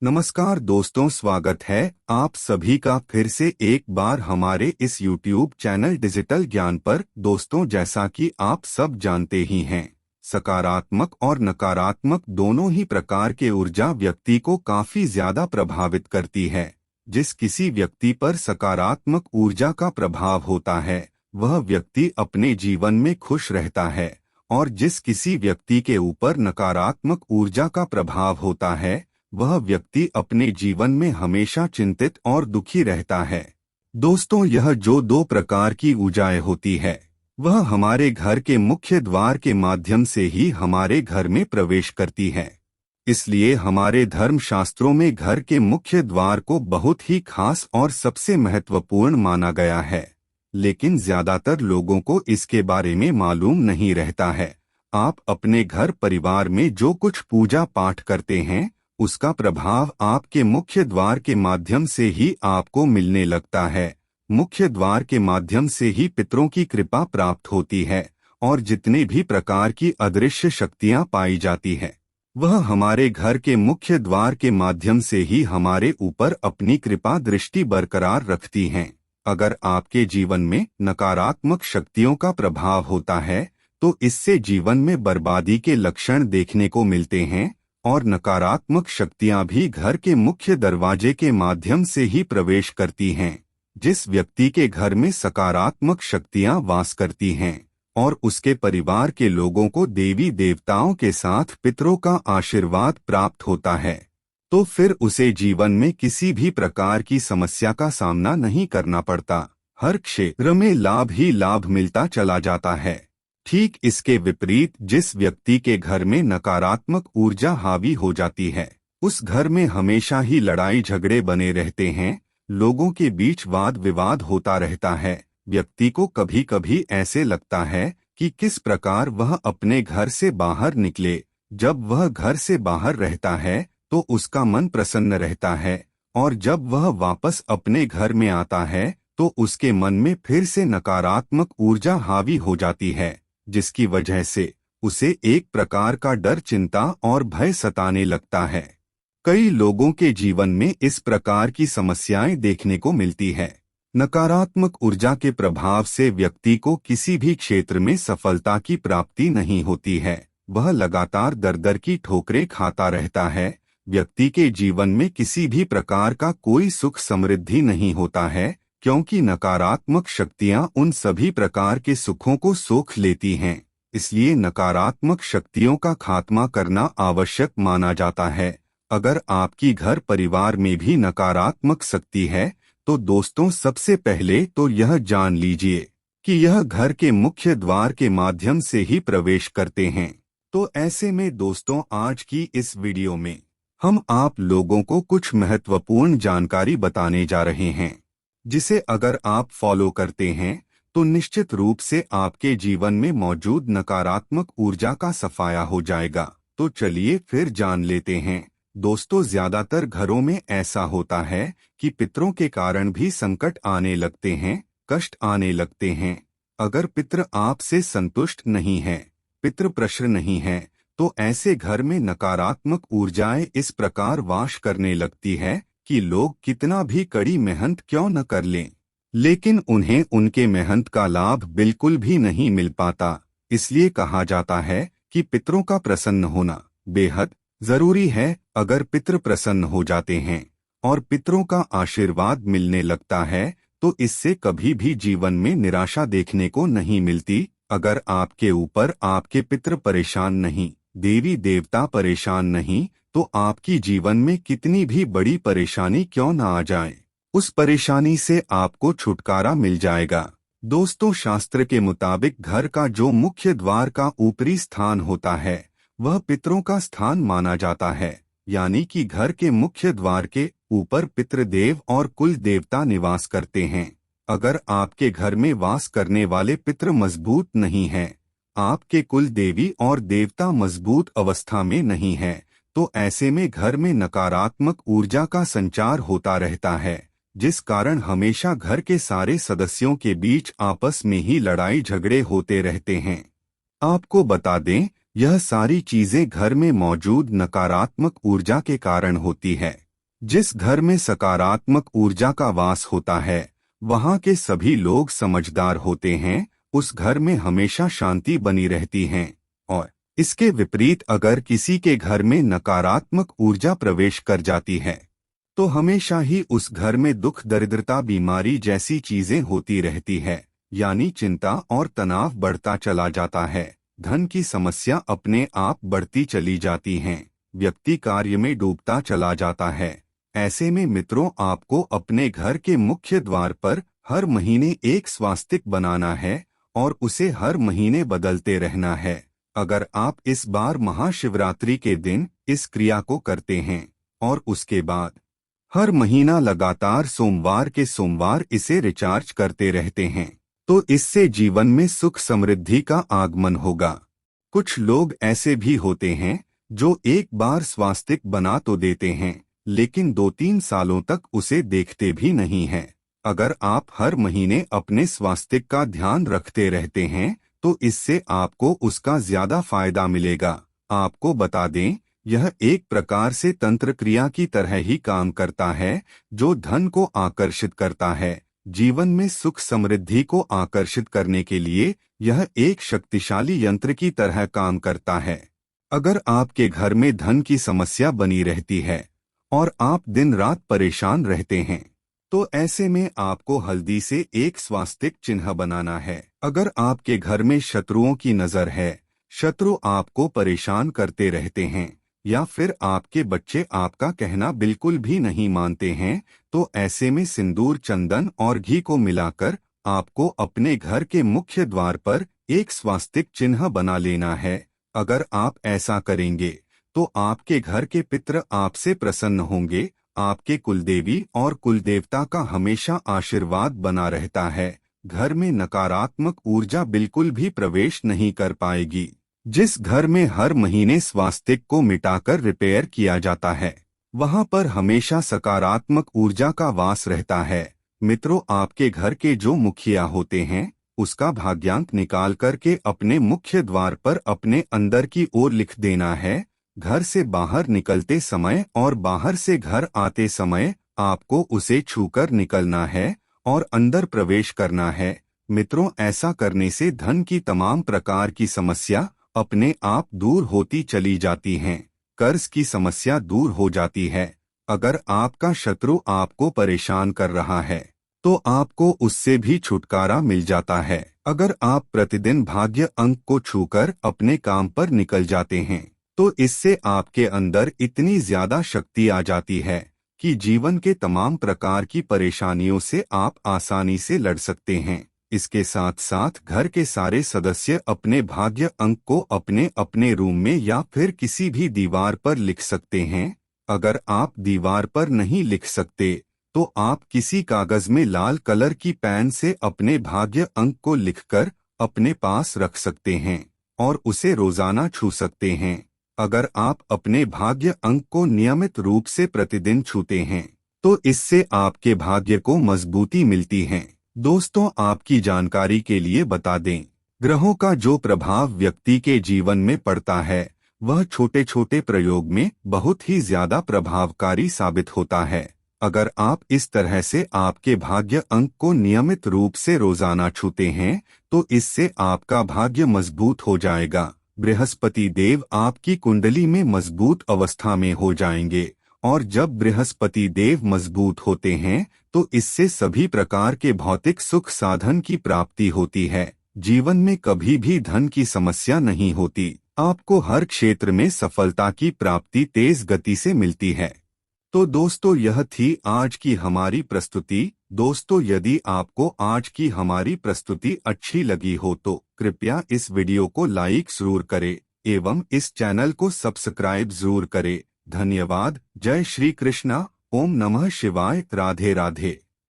नमस्कार दोस्तों, स्वागत है आप सभी का फिर से एक बार हमारे इस YouTube चैनल डिजिटल ज्ञान पर। दोस्तों, जैसा कि आप सब जानते ही हैं, सकारात्मक और नकारात्मक दोनों ही प्रकार के ऊर्जा व्यक्ति को काफी ज्यादा प्रभावित करती है। जिस किसी व्यक्ति पर सकारात्मक ऊर्जा का प्रभाव होता है वह व्यक्ति अपने जीवन में खुश रहता है, और जिस किसी व्यक्ति के ऊपर नकारात्मक ऊर्जा का प्रभाव होता है वह व्यक्ति अपने जीवन में हमेशा चिंतित और दुखी रहता है। दोस्तों, यह जो दो प्रकार की ऊर्जाएं होती है वह हमारे घर के मुख्य द्वार के माध्यम से ही हमारे घर में प्रवेश करती है। इसलिए हमारे धर्म शास्त्रों में घर के मुख्य द्वार को बहुत ही खास और सबसे महत्वपूर्ण माना गया है, लेकिन ज्यादातर लोगों को इसके बारे में मालूम नहीं रहता है। आप अपने घर परिवार में जो कुछ पूजा पाठ करते हैं उसका प्रभाव आपके मुख्य द्वार के माध्यम से ही आपको मिलने लगता है। मुख्य द्वार के माध्यम से ही पितरों की कृपा प्राप्त होती है, और जितने भी प्रकार की अदृश्य शक्तियां पाई जाती है वह हमारे घर के मुख्य द्वार के माध्यम से ही हमारे ऊपर अपनी कृपा दृष्टि बरकरार रखती हैं। अगर आपके जीवन में नकारात्मक शक्तियों का प्रभाव होता है तो इससे जीवन में बर्बादी के लक्षण देखने को मिलते हैं, और नकारात्मक शक्तियां भी घर के मुख्य दरवाजे के माध्यम से ही प्रवेश करती हैं। जिस व्यक्ति के घर में सकारात्मक शक्तियां वास करती हैं और उसके परिवार के लोगों को देवी देवताओं के साथ पितरों का आशीर्वाद प्राप्त होता है, तो फिर उसे जीवन में किसी भी प्रकार की समस्या का सामना नहीं करना पड़ता। हर क्षेत्र में लाभ ही लाभ मिलता चला जाता है। ठीक इसके विपरीत जिस व्यक्ति के घर में नकारात्मक ऊर्जा हावी हो जाती है उस घर में हमेशा ही लड़ाई झगड़े बने रहते हैं, लोगों के बीच वाद विवाद होता रहता है। व्यक्ति को कभी कभी ऐसे लगता है कि किस प्रकार वह अपने घर से बाहर निकले। जब वह घर से बाहर रहता है तो उसका मन प्रसन्न रहता है, और जब वह वापस अपने घर में आता है तो उसके मन में फिर से नकारात्मक ऊर्जा हावी हो जाती है, जिसकी वजह से उसे एक प्रकार का डर, चिंता और भय सताने लगता है। कई लोगों के जीवन में इस प्रकार की समस्याएं देखने को मिलती है। नकारात्मक ऊर्जा के प्रभाव से व्यक्ति को किसी भी क्षेत्र में सफलता की प्राप्ति नहीं होती है, वह लगातार दर दर की ठोकरें खाता रहता है। व्यक्ति के जीवन में किसी भी प्रकार का कोई सुख समृद्धि नहीं होता है, क्योंकि नकारात्मक शक्तियां उन सभी प्रकार के सुखों को सोख लेती हैं। इसलिए नकारात्मक शक्तियों का खात्मा करना आवश्यक माना जाता है। अगर आपकी घर परिवार में भी नकारात्मक शक्ति है तो दोस्तों, सबसे पहले तो यह जान लीजिए कि यह घर के मुख्य द्वार के माध्यम से ही प्रवेश करते हैं। तो ऐसे में दोस्तों, आज की इस वीडियो में हम आप लोगों को कुछ महत्वपूर्ण जानकारी बताने जा रहे हैं, जिसे अगर आप फॉलो करते हैं तो निश्चित रूप से आपके जीवन में मौजूद नकारात्मक ऊर्जा का सफाया हो जाएगा। तो चलिए फिर जान लेते हैं। दोस्तों, ज्यादातर घरों में ऐसा होता है कि पितरों के कारण भी संकट आने लगते हैं, कष्ट आने लगते हैं। अगर पितृ आपसे संतुष्ट नहीं है, पितृ प्रसन्न नहीं है, तो ऐसे घर में नकारात्मक ऊर्जाएं इस प्रकार वास करने लगती है कि लोग कितना भी कड़ी मेहनत क्यों न कर लें, लेकिन उन्हें उनके मेहनत का लाभ बिल्कुल भी नहीं मिल पाता। इसलिए कहा जाता है कि पितरों का प्रसन्न होना बेहद जरूरी है। अगर पितृ प्रसन्न हो जाते हैं और पितरों का आशीर्वाद मिलने लगता है तो इससे कभी भी जीवन में निराशा देखने को नहीं मिलती। अगर आपके ऊपर आपके पितृ परेशान नहीं, देवी देवता परेशान नहीं, तो आपकी जीवन में कितनी भी बड़ी परेशानी क्यों न आ जाए, उस परेशानी से आपको छुटकारा मिल जाएगा। दोस्तों, शास्त्र के मुताबिक घर का जो मुख्य द्वार का ऊपरी स्थान होता है वह पितरों का स्थान माना जाता है, यानी कि घर के मुख्य द्वार के ऊपर पितृदेव और कुल देवता निवास करते हैं। अगर आपके घर में वास करने वाले पितृ मजबूत नहीं हैं, आपके कुल देवी और देवता मजबूत अवस्था में नहीं है, तो ऐसे में घर में नकारात्मक ऊर्जा का संचार होता रहता है, जिस कारण हमेशा घर के सारे सदस्यों के बीच आपस में ही लड़ाई झगड़े होते रहते हैं। आपको बता दें, यह सारी चीजें घर में मौजूद नकारात्मक ऊर्जा के कारण होती है। जिस घर में सकारात्मक ऊर्जा का वास होता है वहाँ के सभी लोग समझदार होते हैं, उस घर में हमेशा शांति बनी रहती है। और इसके विपरीत अगर किसी के घर में नकारात्मक ऊर्जा प्रवेश कर जाती है तो हमेशा ही उस घर में दुख, दरिद्रता, बीमारी जैसी चीजें होती रहती है, यानी चिंता और तनाव बढ़ता चला जाता है। धन की समस्या अपने आप बढ़ती चली जाती हैं, व्यक्ति कार्य में डूबता चला जाता है। ऐसे में मित्रों, आपको अपने घर के मुख्य द्वार पर हर महीने एक स्वास्तिक बनाना है और उसे हर महीने बदलते रहना है। अगर आप इस बार महाशिवरात्रि के दिन इस क्रिया को करते हैं और उसके बाद हर महीना लगातार सोमवार के सोमवार इसे रिचार्ज करते रहते हैं तो इससे जीवन में सुख समृद्धि का आगमन होगा। कुछ लोग ऐसे भी होते हैं जो एक बार स्वास्तिक बना तो देते हैं लेकिन 2-3 सालों तक उसे देखते भी नहीं हैं। अगर आप हर महीने अपने स्वास्तिक का ध्यान रखते रहते हैं तो इससे आपको उसका ज्यादा फायदा मिलेगा। आपको बता दें, यह एक प्रकार से तंत्र क्रिया की तरह ही काम करता है जो धन को आकर्षित करता है। जीवन में सुख समृद्धि को आकर्षित करने के लिए यह एक शक्तिशाली यंत्र की तरह काम करता है। अगर आपके घर में धन की समस्या बनी रहती है और आप दिन रात परेशान रहते हैं तो ऐसे में आपको हल्दी से एक स्वास्तिक चिन्ह बनाना है। अगर आपके घर में शत्रुओं की नजर है, शत्रु आपको परेशान करते रहते हैं या फिर आपके बच्चे आपका कहना बिल्कुल भी नहीं मानते हैं तो ऐसे में सिंदूर, चंदन और घी को मिलाकर आपको अपने घर के मुख्य द्वार पर एक स्वास्तिक चिन्ह बना लेना है। अगर आप ऐसा करेंगे तो आपके घर के पितृ आपसे प्रसन्न होंगे, आपके कुलदेवी और कुलदेवता का हमेशा आशीर्वाद बना रहता है। घर में नकारात्मक ऊर्जा बिल्कुल भी प्रवेश नहीं कर पाएगी। जिस घर में हर महीने स्वास्तिक को मिटाकर रिपेयर किया जाता है वहां पर हमेशा सकारात्मक ऊर्जा का वास रहता है। मित्रों, आपके घर के जो मुखिया होते हैं उसका भाग्यांक निकाल करके अपने मुख्य द्वार पर अपने अंदर की ओर लिख देना है। घर से बाहर निकलते समय और बाहर से घर आते समय आपको उसे छूकर निकलना है और अंदर प्रवेश करना है। मित्रों, ऐसा करने से धन की तमाम प्रकार की समस्या अपने आप दूर होती चली जाती हैं। कर्ज की समस्या दूर हो जाती है। अगर आपका शत्रु आपको परेशान कर रहा है तो आपको उससे भी छुटकारा मिल जाता है। अगर आप प्रतिदिन भाग्य अंक को छूकर अपने काम पर निकल जाते हैं तो इससे आपके अंदर इतनी ज्यादा शक्ति आ जाती है कि जीवन के तमाम प्रकार की परेशानियों से आप आसानी से लड़ सकते हैं। इसके साथ साथ घर के सारे सदस्य अपने भाग्य अंक को अपने अपने रूम में या फिर किसी भी दीवार पर लिख सकते हैं। अगर आप दीवार पर नहीं लिख सकते तो आप किसी कागज में लाल कलर की पेन से अपने भाग्य अंक को लिखकर अपने पास रख सकते हैं और उसे रोजाना छू सकते हैं। अगर आप अपने भाग्य अंक को नियमित रूप से प्रतिदिन छूते हैं तो इससे आपके भाग्य को मजबूती मिलती है। दोस्तों, आपकी जानकारी के लिए बता दें, ग्रहों का जो प्रभाव व्यक्ति के जीवन में पड़ता है वह छोटे छोटे प्रयोग में बहुत ही ज्यादा प्रभावकारी साबित होता है। अगर आप इस तरह से आपके भाग्य अंक को नियमित रूप से रोजाना छूते हैं तो इससे आपका भाग्य मजबूत हो जाएगा। बृहस्पति देव आपकी कुंडली में मजबूत अवस्था में हो जाएंगे और जब बृहस्पति देव मजबूत होते हैं तो इससे सभी प्रकार के भौतिक सुख साधन की प्राप्ति होती है। जीवन में कभी भी धन की समस्या नहीं होती। आपको हर क्षेत्र में सफलता की प्राप्ति तेज गति से मिलती है। तो दोस्तों, यह थी आज की हमारी प्रस्तुति। दोस्तों, यदि आपको आज की हमारी प्रस्तुति अच्छी लगी हो तो कृपया इस वीडियो को लाइक जरूर करें एवं इस चैनल को सब्सक्राइब जरूर करें। धन्यवाद। जय श्री कृष्णा। ओम नमः शिवाय। राधे राधे।